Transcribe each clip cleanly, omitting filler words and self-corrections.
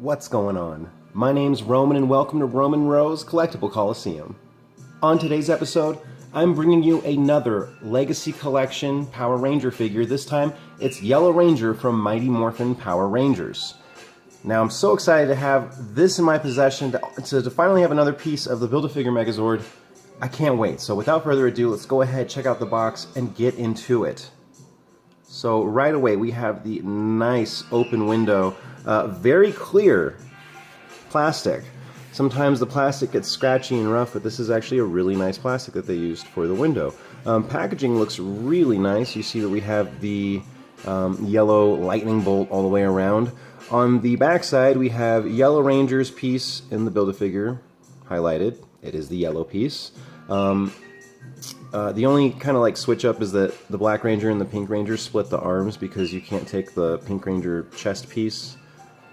What's going on? My name's Roman and welcome to Roman Rose Collectible Coliseum. On today's episode, I'm bringing you another Legacy Collection Power Ranger figure. This time, it's Yellow Ranger from Mighty Morphin Power Rangers. Now, I'm so excited to have this in my possession, to finally have another piece of the Build A Figure Megazord. I can't wait. So without further ado, let's go ahead, check out the box, and get into it. So right away, we have the nice open window, very clear plastic. Sometimes the plastic gets scratchy and rough, but this is actually a really nice plastic that they used for the window. Packaging looks really nice. You see that we have the yellow lightning bolt all the way around. On the back side, we have Yellow Ranger's piece in the Build-A-Figure highlighted. It is the yellow piece. The only kind of like switch up is that the Black Ranger and the Pink Ranger split the arms because you can't take the Pink Ranger chest piece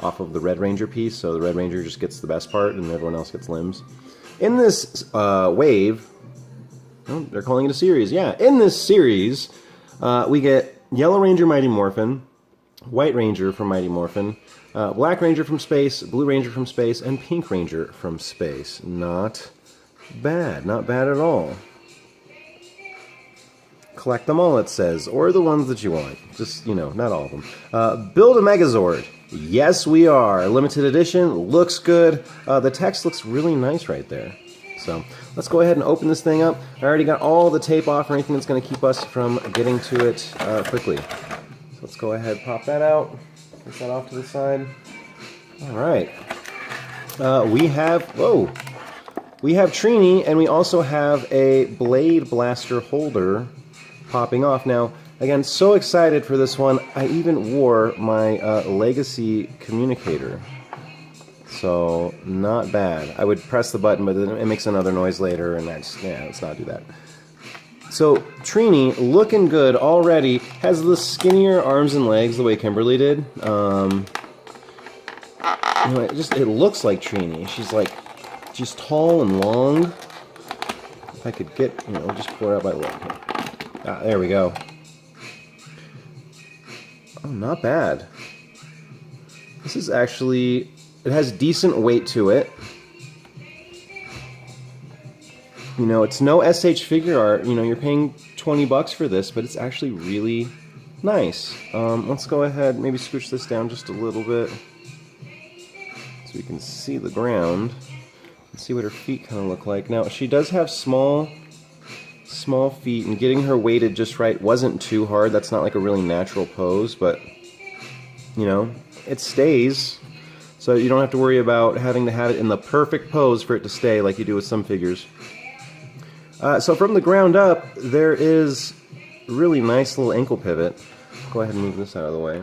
off of the Red Ranger piece, so the Red Ranger just gets the best part and everyone else gets limbs. In this wave, oh, they're calling it a series, yeah. In this series, we get Yellow Ranger Mighty Morphin, White Ranger from Mighty Morphin, Black Ranger from space, Blue Ranger from space, and Pink Ranger from space. Not bad at all. Collect them all, it says, or the ones that you want. Just, you know, not all of them. Build a Megazord. Yes, we are. Limited edition, looks good. The text looks really nice right there. So, let's go ahead and open this thing up. I already got all the tape off or anything that's going to keep us from getting to it quickly. So let's go ahead, pop that out. Put that off to the side. Alright. We have Trini, and we also have a Blade Blaster holder popping off. Now, again, so excited for this one, I even wore my Legacy communicator. So, not bad. I would press the button, but then it makes another noise later, and let's not do that. So, Trini, looking good already, has the skinnier arms and legs the way Kimberly did. You know, it looks like Trini. She's tall and long. If I could get, you know, just pull her out by the leg here. Ah, there we go. Oh, not bad. This is actually, it has decent weight to it. You know, it's no SH figure art. You know, you're paying 20 bucks for this, but it's actually really nice. Let's go ahead, maybe scooch this down just a little bit so we can see the ground and see what her feet kind of look like. Now, she does have small feet, and getting her weighted just right wasn't too hard. That's not like a really natural pose, but you know, it stays, so you don't have to worry about having to have it in the perfect pose for it to stay like you do with some figures. So from the ground up, there is a really nice little ankle pivot. Go ahead and move this out of the way.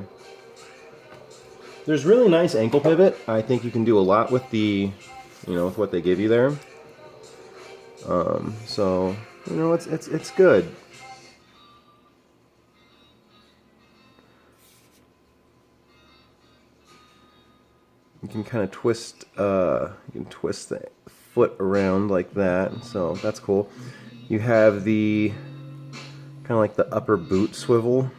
There's really nice ankle pivot. I think you can do a lot with the, you know, with what they give you there. So you know, it's good. You can kind of twist, the foot around like that, so that's cool. You have the kind of like the upper boot swivel.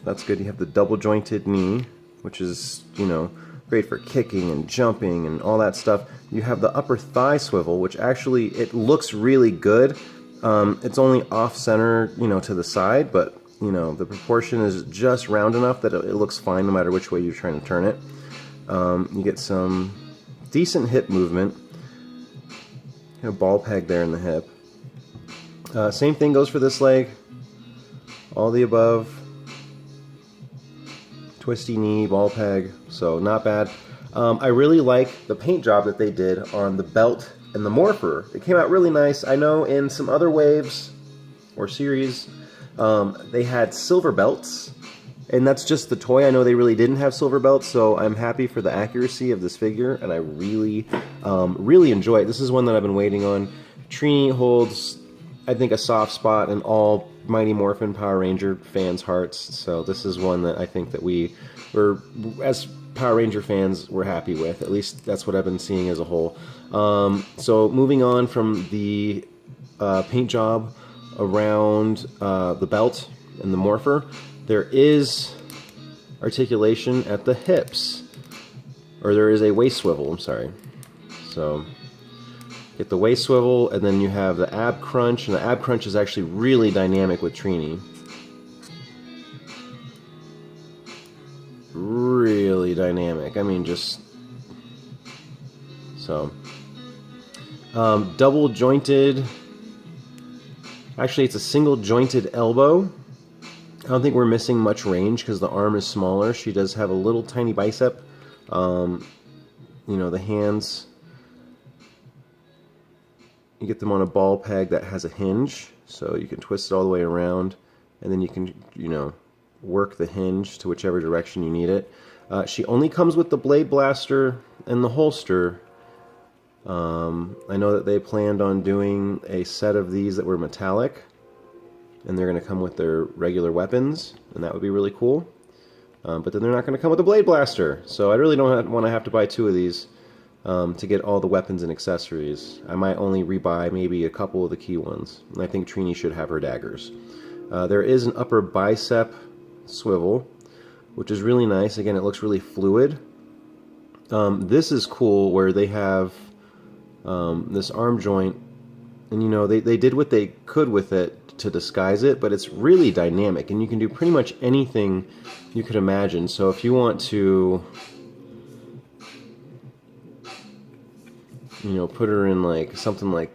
That's good. You have the double jointed knee, which is, you know, great for kicking and jumping and all that stuff. You have the upper thigh swivel, which actually, it looks really good. It's only off center, you know, to the side, but you know, the proportion is just round enough that it looks fine no matter which way you're trying to turn it. You get some decent hip movement. You know, ball peg there in the hip. Same thing goes for this leg. All the above. Twisty knee, ball peg, so not bad. I really like the paint job that they did on the belt and the morpher. It came out really nice. I know in some other waves or series, they had silver belts, and that's just the toy. I know they really didn't have silver belts, so I'm happy for the accuracy of this figure, and I really, really enjoy it. This is one that I've been waiting on. Trini holds, I think, a soft spot in all Mighty Morphin Power Ranger fans' hearts, so this is one that I think that we were, as Power Ranger fans, we're happy with. At least that's what I've been seeing as a whole. So moving on from the paint job around the belt and the morpher, there is articulation at the hips. or there is a waist swivel, I'm sorry. So get the waist swivel, and then you have the ab crunch, and the ab crunch is actually really dynamic with Trini. Really dynamic. I mean, just so double jointed. Actually, it's a single jointed elbow. I don't think we're missing much range because the arm is smaller. She does have a little tiny bicep. You know, the hands, you get them on a ball peg that has a hinge, so you can twist it all the way around, and then you can, you know, work the hinge to whichever direction you need it. She only comes with the blade blaster and the holster. I know that they planned on doing a set of these that were metallic, and they're going to come with their regular weapons, and that would be really cool. But then they're not going to come with a blade blaster, so I really don't want to have to buy two of these to get all the weapons and accessories. I might only rebuy maybe a couple of the key ones, and I think Trini should have her daggers. There is an upper bicep swivel, which is really nice. Again, it looks really fluid. This is cool where they have this arm joint, and you know, they did what they could with it to disguise it, but it's really dynamic, and you can do pretty much anything you could imagine. So if you want to, you know, put her in like something like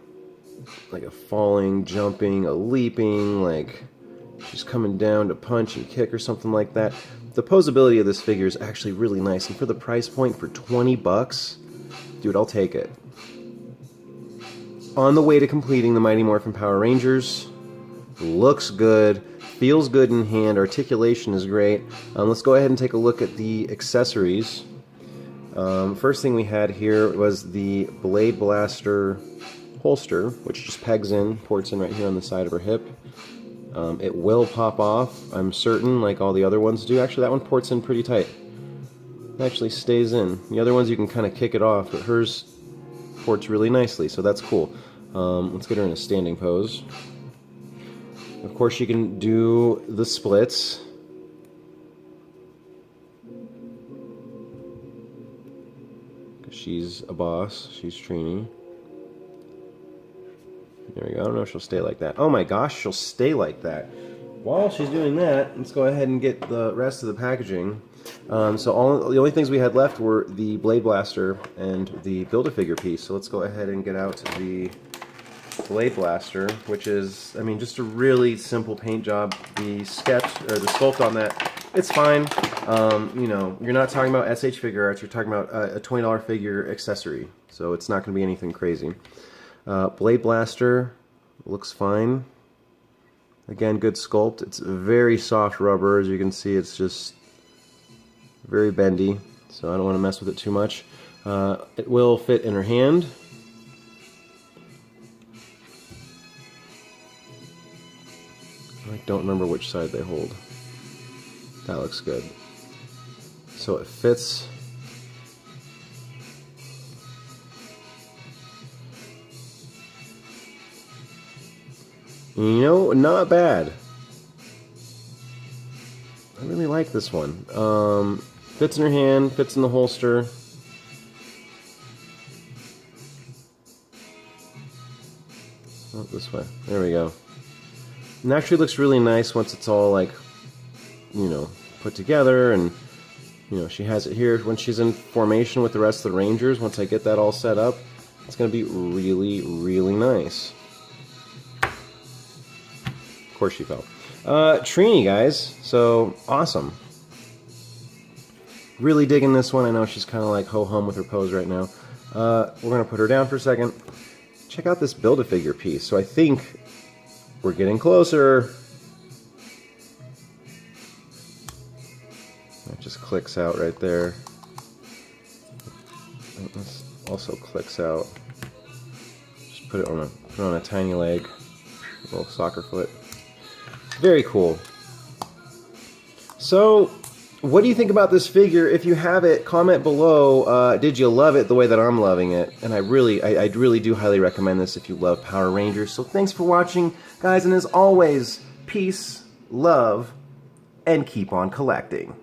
a falling, jumping, a leaping, like she's coming down to punch and kick or something like that. The posability of this figure is actually really nice, and for the price point, for 20 bucks, dude, I'll take it. On the way to completing the Mighty Morphin Power Rangers. Looks good, feels good in hand, articulation is great. Let's go ahead and take a look at the accessories. First thing we had here was the Blade Blaster holster, which just pegs in, ports in right here on the side of her hip. It will pop off, I'm certain, like all the other ones do. Actually, that one ports in pretty tight. It actually stays in. The other ones you can kind of kick it off, but hers ports really nicely, so that's cool. Let's get her in a standing pose. Of course, you can do the splits. She's a boss. She's Trini. There we go. I don't know if she'll stay like that. Oh my gosh, she'll stay like that. While she's doing that, let's go ahead and get the rest of the packaging. So the only things we had left were the Blade Blaster and the Build A Figure piece. So let's go ahead and get out the Blade Blaster, which is, I mean, just a really simple paint job. The sketch, or the sculpt on that, it's fine. You know, you're not talking about SH Figure Arts, you're talking about a $20 figure accessory. So it's not going to be anything crazy. Blade Blaster looks fine. Again, good sculpt. It's very soft rubber, as you can see. It's just very bendy, so I don't want to mess with it too much. It will fit in her hand. I don't remember which side they hold. That looks good. So it fits. You know, not bad. I really like this one. Fits in her hand, fits in the holster. Oh, this way. There we go. And actually looks really nice once it's all, like, you know, put together, and you know, she has it here when she's in formation with the rest of the Rangers. Once I get that all set up, it's going to be really, really nice. Of course she fell. Trini, guys, so awesome. Really digging this one. I know she's kind of like ho-hum with her pose right now. We're going to put her down for a second. Check out this Build-A-Figure piece. So I think we're getting closer. It just clicks out right there. This also clicks out. Just put it on a tiny leg, a little soccer foot. Very cool. So, what do you think about this figure? If you have it, comment below. Did you love it the way that I'm loving it? And I really do highly recommend this if you love Power Rangers. So thanks for watching, guys, and as always, peace, love, and keep on collecting.